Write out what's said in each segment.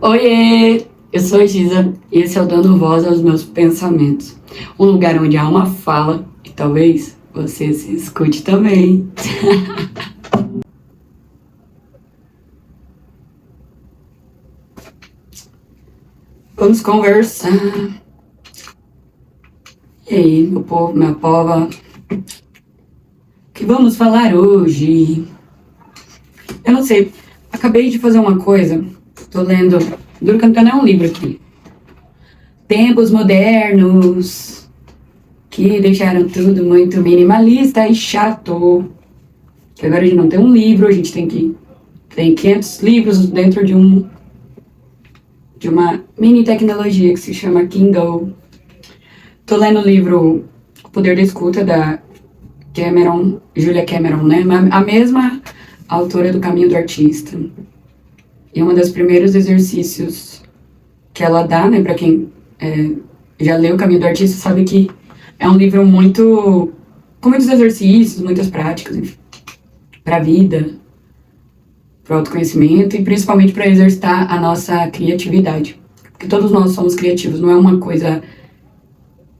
Oiê, eu sou a Giza e esse é o Dando Voz aos Meus Pensamentos. Um lugar onde a alma fala e talvez você se escute também. Vamos conversar. E aí, meu povo, minha pova, o que vamos falar hoje? Eu não sei, acabei de fazer uma coisa, tô lendo, duro que eu não tenho nenhum livro aqui. Tempos modernos, que deixaram tudo muito minimalista e chato. Que agora a gente não tem um livro, a gente tem 500 livros dentro de uma mini tecnologia que se chama Kindle. Tô lendo o livro O Poder da Escuta, da Julia Cameron, né? A mesma autora do Caminho do Artista. E um dos primeiros exercícios que ela dá, né, pra quem já leu O Caminho do Artista, sabe que é um livro com muitos exercícios, muitas práticas, enfim, pra vida, pro autoconhecimento e principalmente para exercitar a nossa criatividade. Porque todos nós somos criativos, não é uma coisa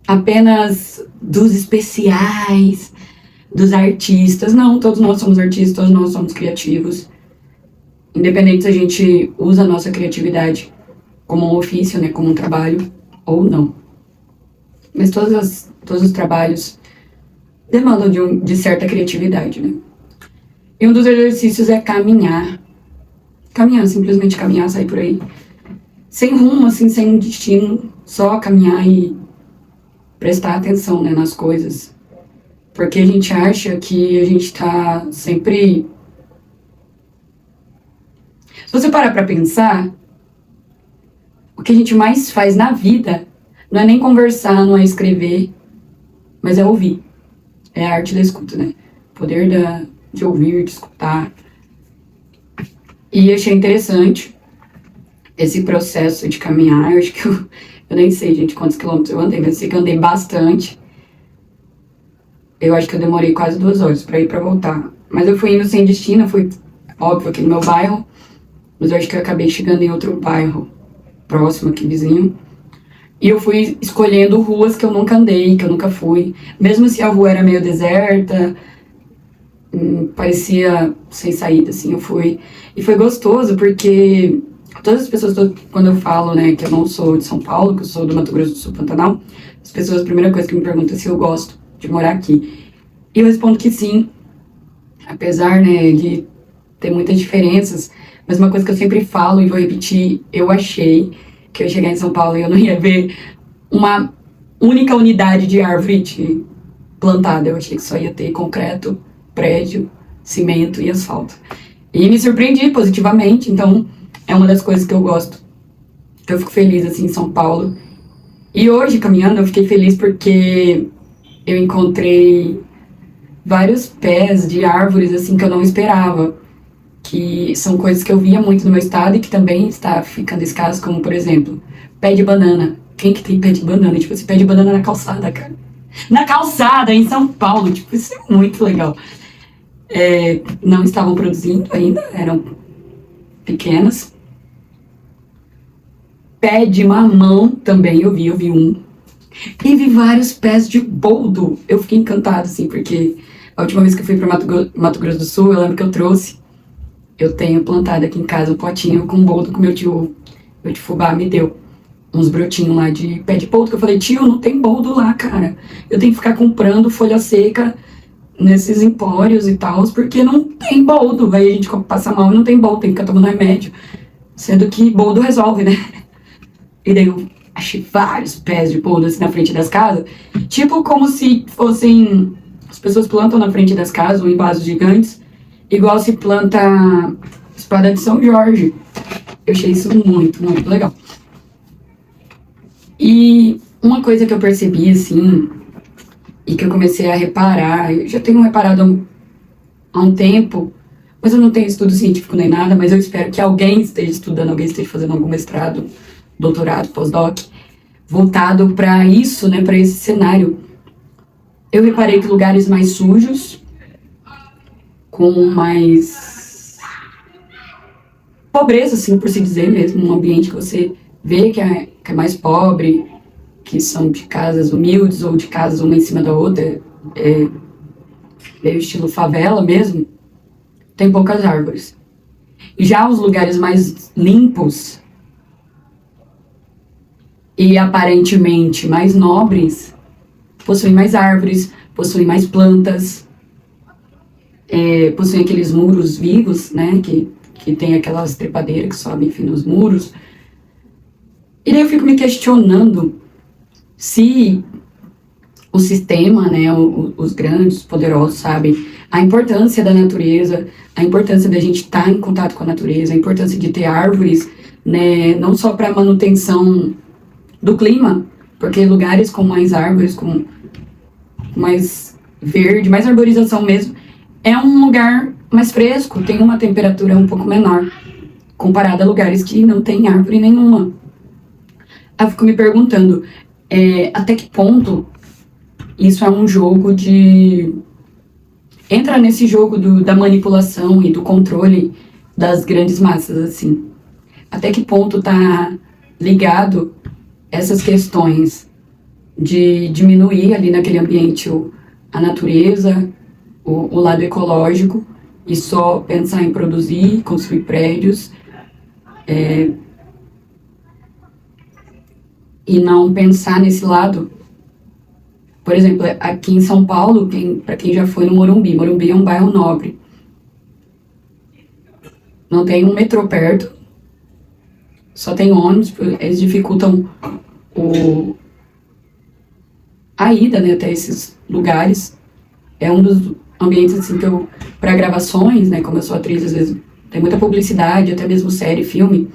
apenas dos especiais, dos artistas. Não, todos nós somos artistas, todos nós somos criativos. Independente se a gente usa a nossa criatividade como um ofício, né, como um trabalho, ou não. Mas todos os trabalhos demandam de certa criatividade, né? E um dos exercícios é caminhar. Caminhar, simplesmente caminhar, sair por aí. Sem rumo, assim, sem um destino. Só caminhar e prestar atenção, né, nas coisas. Porque a gente acha que a gente tá sempre... Se você parar pra pensar, o que a gente mais faz na vida não é nem conversar, não é escrever, mas é ouvir. É a arte da escuta, né? O poder de ouvir, de escutar. E achei interessante esse processo de caminhar. Eu acho que eu nem sei, gente, quantos quilômetros eu andei, mas sei que eu andei bastante. Eu acho que eu demorei quase 2 horas pra ir e pra voltar. Mas eu fui indo sem destino, fui, óbvio, aqui no meu bairro, mas eu acho que eu acabei chegando em outro bairro próximo aqui, vizinho. E eu fui escolhendo ruas que eu nunca andei, que eu nunca fui. Mesmo se a rua era meio deserta, parecia sem saída, assim, eu fui. E foi gostoso, porque todas as pessoas, quando eu falo, né, que eu não sou de São Paulo, que eu sou do Mato Grosso do Sul, Pantanal, as pessoas, a primeira coisa que me perguntam é se eu gosto de morar aqui. E eu respondo que sim, apesar, né, de ter muitas diferenças, mas uma coisa que eu sempre falo e vou repetir, eu achei que eu ia chegar em São Paulo e eu não ia ver uma única unidade de árvore plantada. Eu achei que só ia ter concreto, prédio, cimento e asfalto. E me surpreendi positivamente, então é uma das coisas que eu gosto. Eu fico feliz, assim, em São Paulo. E hoje, caminhando, eu fiquei feliz porque eu encontrei vários pés de árvores, assim, que eu não esperava. Que são coisas que eu via muito no meu estado e que também está ficando escasso, como, por exemplo, pé de banana. Quem que tem pé de banana? Tipo, esse pé de banana na calçada, cara. Na calçada, em São Paulo. Tipo, isso é muito legal. Não estavam produzindo ainda, eram pequenas. Pé de mamão também eu vi um. E vi vários pés de boldo. Eu fiquei encantada, assim, porque a última vez que eu fui para Mato Grosso do Sul, eu lembro que eu tenho plantado aqui em casa um potinho com boldo que meu tio Fubá me deu. Uns brotinhos lá de pé de boldo, que eu falei, tio, não tem boldo lá, cara. Eu tenho que ficar comprando folha seca nesses empórios e tal, porque não tem boldo. Aí a gente passa mal e não tem boldo, tem que ficar tomando remédio. Sendo que boldo resolve, né? E daí eu achei vários pés de boldo assim na frente das casas. Tipo como se fossem... As pessoas plantam na frente das casas ou em vasos gigantes, igual se planta espada de São Jorge. Eu achei isso muito, muito legal. E uma coisa que eu percebi, assim, e que eu comecei a reparar, eu já tenho reparado há um tempo, mas eu não tenho estudo científico nem nada, mas eu espero que alguém esteja estudando, alguém esteja fazendo algum mestrado, doutorado, pós-doc, voltado para isso, né, para esse cenário, Eu reparei que lugares mais sujos, com mais pobreza, assim, por se dizer mesmo, um ambiente que você vê que é mais pobre, que são de casas humildes ou de casas uma em cima da outra, meio estilo favela mesmo, tem poucas árvores. E já os lugares mais limpos e aparentemente mais nobres possuem mais árvores, possuem mais plantas, possuem aqueles muros vivos, né, que tem aquelas trepadeiras que sobem, enfim, nos muros. E daí eu fico me questionando se o sistema, né, os grandes, os poderosos, sabem a importância da natureza, a importância da gente estar em contato com a natureza, a importância de ter árvores, né, não só para manutenção do clima, porque lugares com mais árvores, com mais verde, mais arborização mesmo, é um lugar mais fresco, tem uma temperatura um pouco menor, comparado a lugares que não tem árvore nenhuma. Eu fico me perguntando, até que ponto isso é um jogo de... Entra nesse jogo da manipulação e do controle das grandes massas, assim. Até que ponto tá ligado essas questões de diminuir ali naquele ambiente a natureza, o lado ecológico, e só pensar em produzir, construir prédios, e não pensar nesse lado. Por exemplo, aqui em São Paulo, para quem já foi no Morumbi é um bairro nobre. Não tem um metrô perto, só tem ônibus, eles dificultam a ida, né, até esses lugares. É um dos ambientes assim, que eu, para gravações, né, como eu sou atriz, às vezes tem muita publicidade, até mesmo série, filme,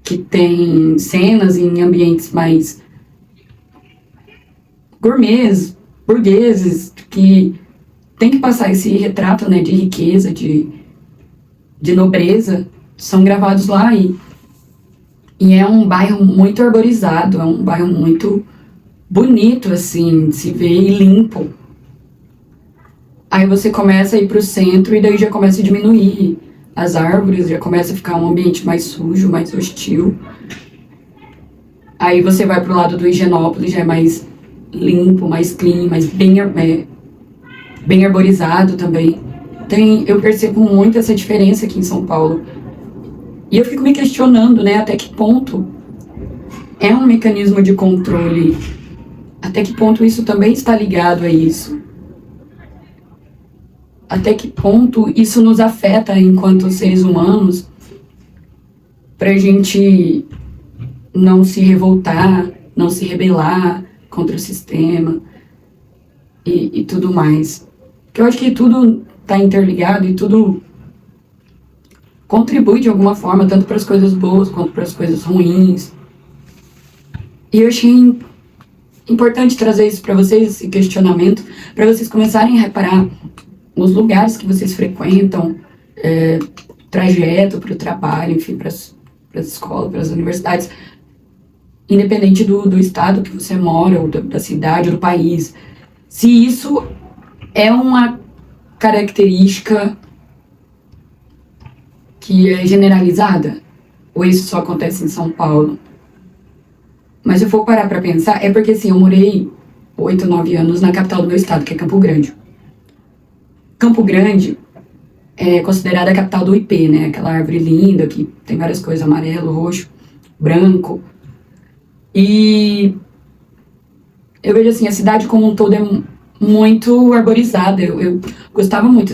que tem cenas em ambientes mais gourmets, burgueses, que tem que passar esse retrato, né, de riqueza, de nobreza, são gravados lá, e é um bairro muito arborizado, é um bairro muito bonito, assim, de se ver, e limpo. Aí você começa a ir pro centro e daí já começa a diminuir as árvores, já começa a ficar um ambiente mais sujo, mais hostil. Aí você vai pro lado do Higienópolis, já é mais limpo, mais clean, mais bem arborizado também. Eu percebo muito essa diferença aqui em São Paulo. E eu fico me questionando, né, até que ponto é um mecanismo de controle, até que ponto isso também está ligado a isso. Até que ponto isso nos afeta enquanto seres humanos, pra gente não se revoltar, não se rebelar contra o sistema e tudo mais. Porque eu acho que tudo está interligado e tudo contribui de alguma forma, tanto para as coisas boas quanto para as coisas ruins. E eu achei importante trazer isso para vocês, esse questionamento, para vocês começarem a reparar os lugares que vocês frequentam, trajeto para o trabalho, enfim, para as escolas, para as universidades, independente do estado que você mora, ou da cidade, ou do país. Se isso é uma característica que é generalizada, ou isso só acontece em São Paulo? Mas se eu for parar para pensar, é porque assim, eu morei 8, 9 anos na capital do meu estado, que é Campo Grande. Campo Grande é considerada a capital do IP, né? Aquela árvore linda que tem várias coisas, amarelo, roxo, branco. E eu vejo assim, a cidade como um todo é muito arborizada. Eu gostava muito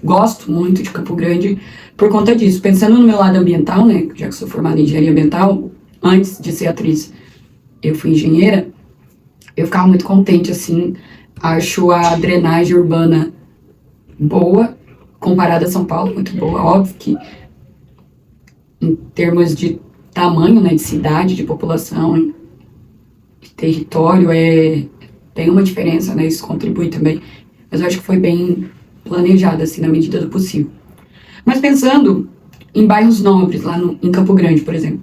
gosto muito de Campo Grande por conta disso. Pensando no meu lado ambiental, né? Já que sou formada em engenharia ambiental, antes de ser atriz, eu fui engenheira, eu ficava muito contente, assim. Acho a drenagem urbana boa, comparada a São Paulo, muito boa. Óbvio que em termos de tamanho, né, de cidade, de população, de território, tem uma diferença, né, isso contribui também. Mas eu acho que foi bem planejado, assim, na medida do possível. Mas pensando em bairros nobres, lá em Campo Grande, por exemplo,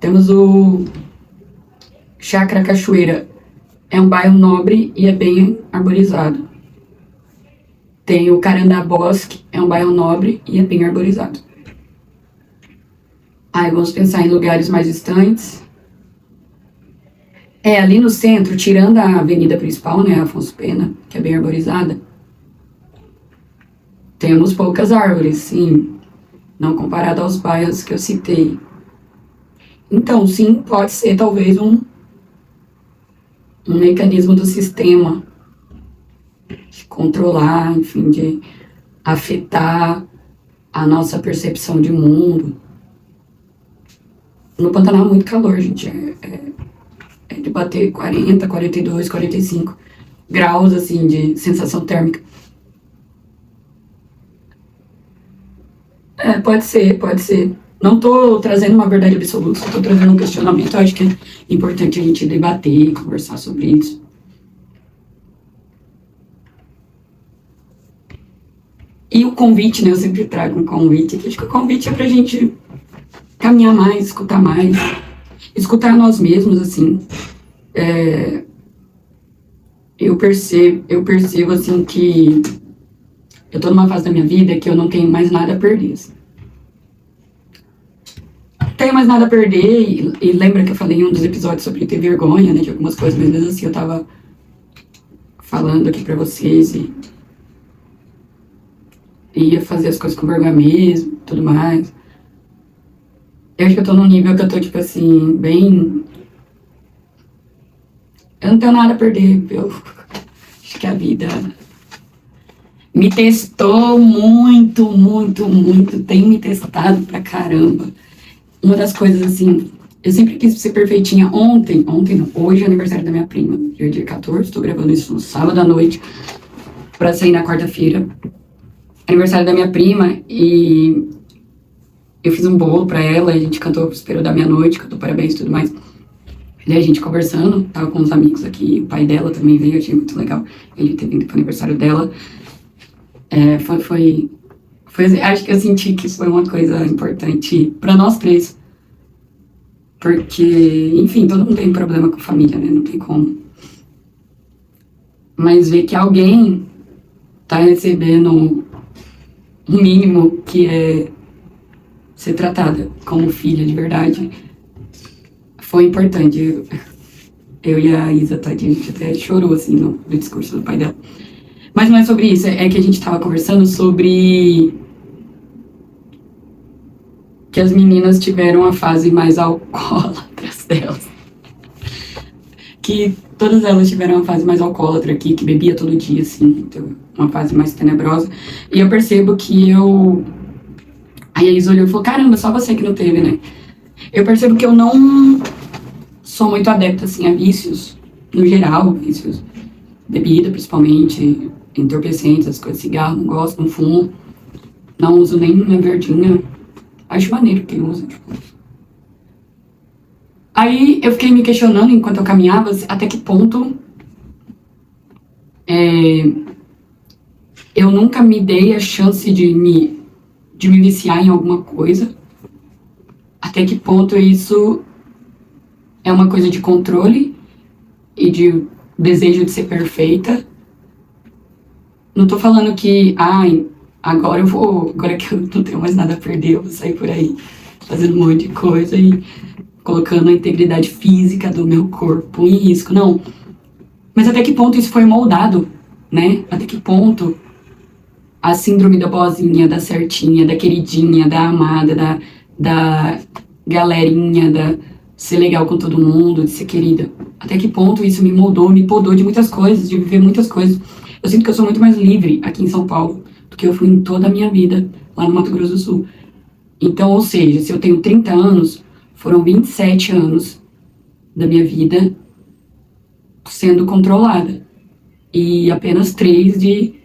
temos o Chácara Cachoeira. é um bairro nobre e é bem arborizado. Tem o Carandabosque, é um bairro nobre e é bem arborizado. Aí vamos pensar em lugares mais distantes. Ali no centro, tirando a avenida principal, né, Afonso Pena, que é bem arborizada, temos poucas árvores, sim, não comparado aos bairros que eu citei. Então, sim, pode ser talvez um mecanismo do sistema de controlar, enfim, de afetar a nossa percepção de mundo. No Pantanal é muito calor, gente. É de bater 40, 42, 45 graus, assim, de sensação térmica. Pode ser, pode ser. Não tô trazendo uma verdade absoluta, só tô trazendo um questionamento. Eu acho que é importante a gente debater, conversar sobre isso. E o convite, né? Eu sempre trago um convite. Acho que o convite é pra gente caminhar mais, escutar nós mesmos, assim. Eu percebo, assim, que eu tô numa fase da minha vida que eu não tenho mais nada a perder, assim. Tenho mais nada a perder, e lembra que eu falei em um dos episódios sobre ter vergonha, né, de algumas coisas, mas mesmo assim eu tava falando aqui pra vocês e ia fazer as coisas com vergonha mesmo, tudo mais. Eu acho que eu tô num nível que eu tô, tipo assim, bem... Eu não tenho nada a perder, eu acho que a vida me testou muito, tem me testado pra caramba. Uma das coisas, assim, eu sempre quis ser perfeitinha. Ontem não, hoje é aniversário da minha prima, dia 14, tô gravando isso no sábado à noite, pra sair na quarta-feira. Aniversário da minha prima, e eu fiz um bolo pra ela, a gente cantou Espero da Meia-Noite, cantou parabéns e tudo mais. E aí a gente conversando, tava com uns amigos aqui, o pai dela também veio, achei muito legal ele ter vindo pro aniversário dela. Foi acho que eu senti que foi uma coisa importante pra nós três. Porque, enfim, todo mundo tem problema com família, né? Não tem como. Mas ver que alguém tá recebendo o mínimo que é ser tratada como filha de verdade foi importante. Eu e a Isa, tadinha, a gente até chorou, assim, no discurso do pai dela. Mas não é sobre isso, é que a gente tava conversando sobre que as meninas tiveram a fase mais alcoólatras delas. Que todas elas tiveram uma fase mais alcoólatra aqui, que bebia todo dia, assim, então, uma fase mais tenebrosa. E eu percebo que Aí a Isa olhou e falou, caramba, só você que não teve, né? Eu percebo que eu não sou muito adepta, assim, a vícios, no geral, vícios, bebida, principalmente, entorpecentes, as coisas, cigarro, não gosto, não fumo, não uso nem minha verdinha. Acho maneiro quem usa, tipo. Aí eu fiquei me questionando enquanto eu caminhava até que ponto eu nunca me dei a chance de me viciar em alguma coisa. Até que ponto isso é uma coisa de controle e de desejo de ser perfeita. Não tô falando que, agora que eu não tenho mais nada a perder, eu vou sair por aí fazendo um monte de coisa e colocando a integridade física do meu corpo em risco. Não. Mas até que ponto isso foi moldado, né? Até que ponto a síndrome da boazinha, da certinha, da queridinha, da amada, da galerinha, da ser legal com todo mundo, de ser querida. Até que ponto isso me moldou, me podou de muitas coisas, de viver muitas coisas. Eu sinto que eu sou muito mais livre aqui em São Paulo do que eu fui em toda a minha vida lá no Mato Grosso do Sul. Então, ou seja, se eu tenho 30 anos, foram 27 anos da minha vida sendo controlada. E apenas 3 de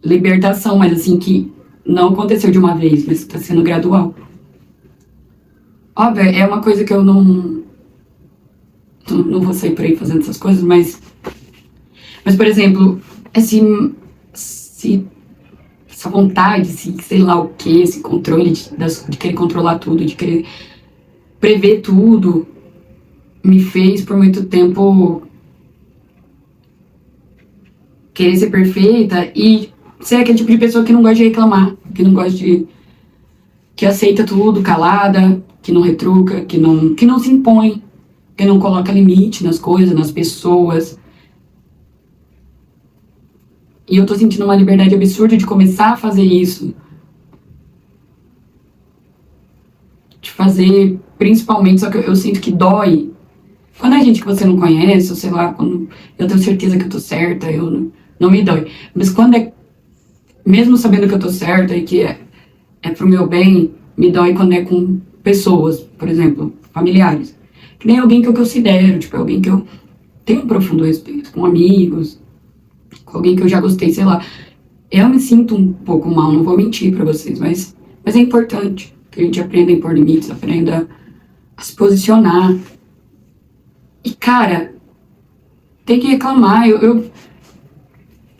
libertação, mas assim, que não aconteceu de uma vez, mas está sendo gradual. Óbvio, é uma coisa que eu não vou sair por aí fazendo essas coisas, mas por exemplo, essa vontade, sei lá o que, esse controle de querer controlar tudo, de querer prever tudo, me fez por muito tempo querer ser perfeita e ser aquele tipo de pessoa que não gosta de reclamar, que não gosta de... que aceita tudo calada, que não retruca, que não se impõe, que não coloca limite nas coisas, nas pessoas. E eu tô sentindo uma liberdade absurda de começar a fazer isso. De fazer, principalmente, só que eu sinto que dói. Quando é gente que você não conhece, ou sei lá, quando eu tenho certeza que eu tô certa, não me dói. Mas quando é, mesmo sabendo que eu tô certa e que é pro meu bem, me dói quando é com pessoas, por exemplo, familiares. Que nem alguém que eu considero, tipo, alguém que eu tenho um profundo respeito, com amigos, com alguém que eu já gostei, sei lá. Eu me sinto um pouco mal, não vou mentir pra vocês, mas é importante que a gente aprenda a impor limites, aprenda a se posicionar. E, cara, tem que reclamar.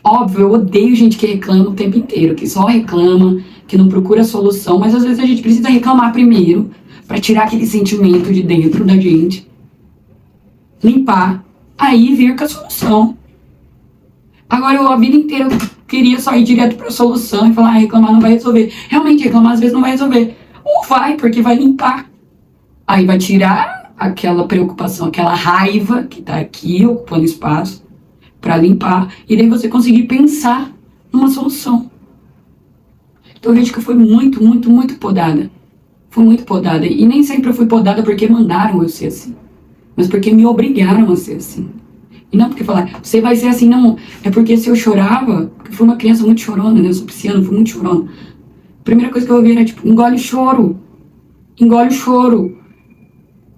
Óbvio, eu odeio gente que reclama o tempo inteiro, que só reclama, que não procura solução, mas às vezes a gente precisa reclamar primeiro, pra tirar aquele sentimento de dentro da gente, limpar, aí vir com a solução. Agora, eu a vida inteira eu queria só ir direto pra solução e falar, reclamar não vai resolver. Realmente, reclamar às vezes não vai resolver. Ou vai, porque vai limpar. Aí vai tirar aquela preocupação, aquela raiva que tá aqui ocupando espaço pra limpar. E daí você conseguir pensar numa solução. Então eu vejo que eu fui muito, muito, muito podada. Fui muito podada. E nem sempre eu fui podada porque mandaram eu ser assim. Mas porque me obrigaram a ser assim. E não porque falaram, você vai ser assim, não. É porque se eu chorava, porque eu fui uma criança muito chorona, né? Eu sou pisciana, fui muito chorona. A primeira coisa que eu ouvi era tipo, engole o choro. Engole o choro.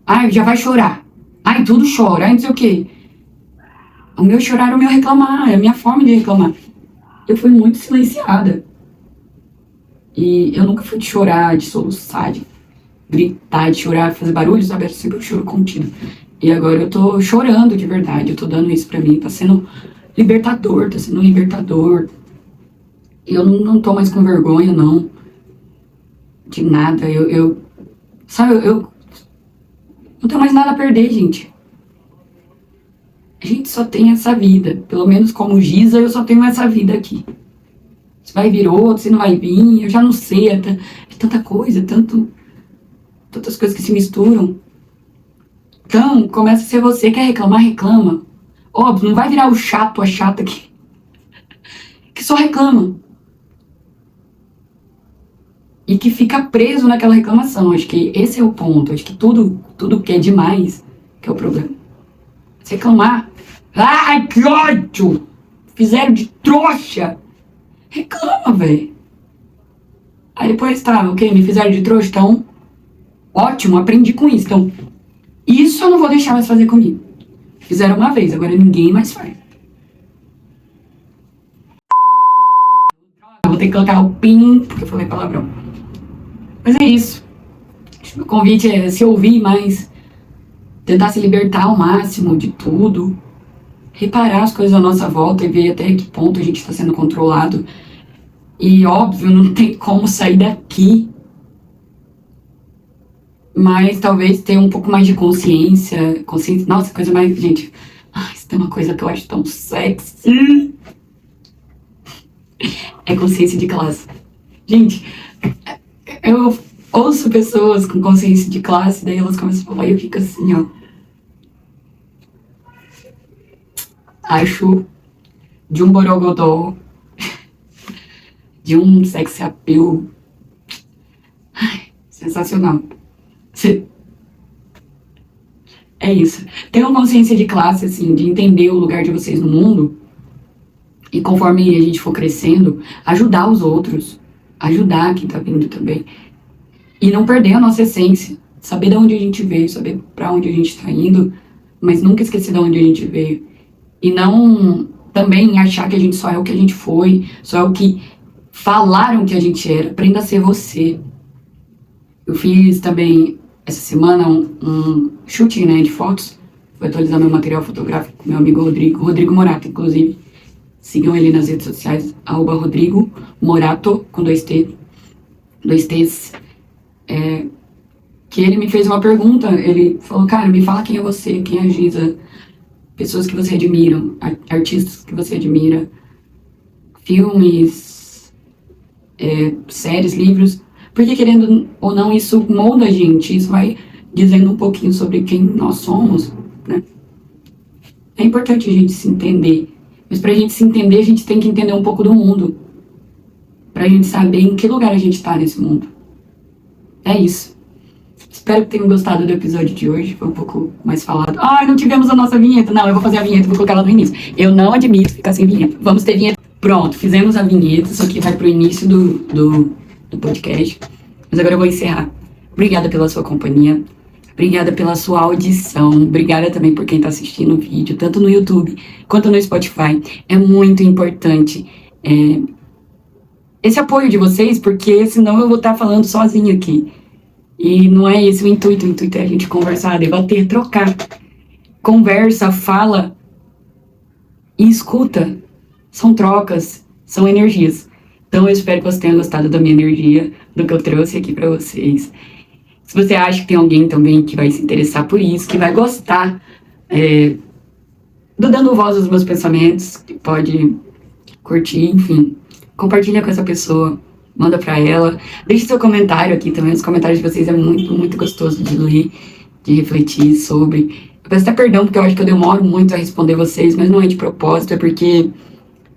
Ai, já vai chorar. Ai, tudo chora. Ai, não sei o quê. O meu chorar é o meu reclamar. É a minha forma de reclamar. Eu fui muito silenciada. E eu nunca fui de chorar, de soluçar, de gritar, de chorar, fazer barulho, sabe? Era sempre um choro contido. E agora eu tô chorando de verdade. Eu tô dando isso pra mim. Tá sendo libertador, tá sendo um libertador. E eu não tô mais com vergonha, não. De nada. Sabe, eu não tenho mais nada a perder, gente. A gente só tem essa vida. Pelo menos como Giza, eu só tenho essa vida aqui. Se vai vir outro, se não vai vir, eu já não sei. É tanta coisa, tantas coisas que se misturam. Então, começa a ser você. Quer reclamar, reclama. Óbvio, não vai virar o chato, a chata que só reclama. E que fica preso naquela reclamação. Acho que esse é o ponto. Acho que tudo que é demais que é o problema. Se reclamar, ai, que ódio! Fizeram de trouxa. Reclama, velho. Aí depois tá, ok, me fizeram de trouxa, então, ótimo, aprendi com isso. Então, isso eu não vou deixar mais fazer comigo. Fizeram uma vez, agora ninguém mais faz. Eu vou ter que colocar o pin, porque eu falei palavrão. Mas é isso. O convite é se ouvir mais, tentar se libertar ao máximo de tudo, reparar as coisas à nossa volta e ver até que ponto a gente está sendo controlado. E óbvio, não tem como sair daqui, mas talvez ter um pouco mais de consciência. Nossa, coisa mais... Gente, isso tem uma coisa que eu acho tão sexy. É consciência de classe. Gente, eu ouço pessoas com consciência de classe, daí elas começam a falar e eu fico assim, ó. Acho de um borogodó, de um sex appeal. Ai, sensacional. É isso. Tenham consciência de classe, assim, de entender o lugar de vocês no mundo. E conforme a gente for crescendo, ajudar os outros. Ajudar quem tá vindo também. E não perder a nossa essência. Saber de onde a gente veio, saber pra onde a gente tá indo, mas nunca esquecer de onde a gente veio. E não também achar que a gente só é o que a gente foi, só é o que falaram que a gente era. Aprenda a ser você. Eu fiz também, essa semana, um shooting, né, de fotos. Vou atualizar meu material fotográfico com meu amigo Rodrigo Morato, inclusive. Sigam ele nas redes sociais, @Rodrigo Morato, com 2T, 2Ts. Que ele me fez uma pergunta, ele falou, cara, me fala quem é você, quem é a Giza, pessoas que você admira, artistas que você admira, filmes, séries, livros, porque querendo ou não, isso molda a gente, isso vai dizendo um pouquinho sobre quem nós somos, né? É importante a gente se entender, mas pra gente se entender, a gente tem que entender um pouco do mundo, pra gente saber em que lugar a gente tá nesse mundo. É isso. Espero que tenham gostado do episódio de hoje, foi um pouco mais falado. Não tivemos a nossa vinheta. Não, eu vou fazer a vinheta, vou colocar ela no início. Eu não admito ficar sem vinheta. Vamos ter vinheta. Pronto, fizemos a vinheta, isso aqui vai pro início do podcast. Mas agora eu vou encerrar. Obrigada pela sua companhia. Obrigada pela sua audição. Obrigada também por quem tá assistindo o vídeo, tanto no YouTube quanto no Spotify. É muito importante esse apoio de vocês, porque senão eu vou estar falando sozinha aqui. E não é esse o intuito é a gente conversar, debater, trocar. Conversa, fala e escuta. São trocas, são energias. Então eu espero que você tenha gostado da minha energia, do que eu trouxe aqui pra vocês. Se você acha que tem alguém também que vai se interessar por isso, que vai gostar do dando voz aos meus pensamentos, que pode curtir, enfim, compartilha com essa pessoa. Manda pra ela. Deixe seu comentário aqui também. Os comentários de vocês é muito, muito gostoso de ler, de refletir sobre. Eu peço até perdão, porque eu acho que eu demoro muito a responder vocês, mas não é de propósito, é porque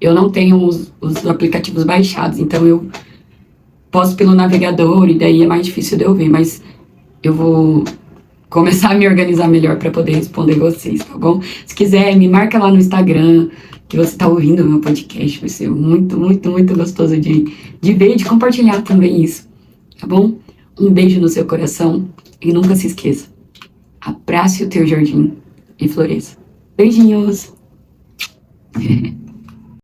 eu não tenho os aplicativos baixados, então eu posto pelo navegador e daí é mais difícil de eu ver, mas eu vou começar a me organizar melhor para poder responder vocês, tá bom? Se quiser, me marca lá no Instagram, que você tá ouvindo o meu podcast, vai ser muito, muito, muito gostoso de ver e de compartilhar também isso, tá bom? Um beijo no seu coração e nunca se esqueça, abrace o teu jardim e floresça. Beijinhos!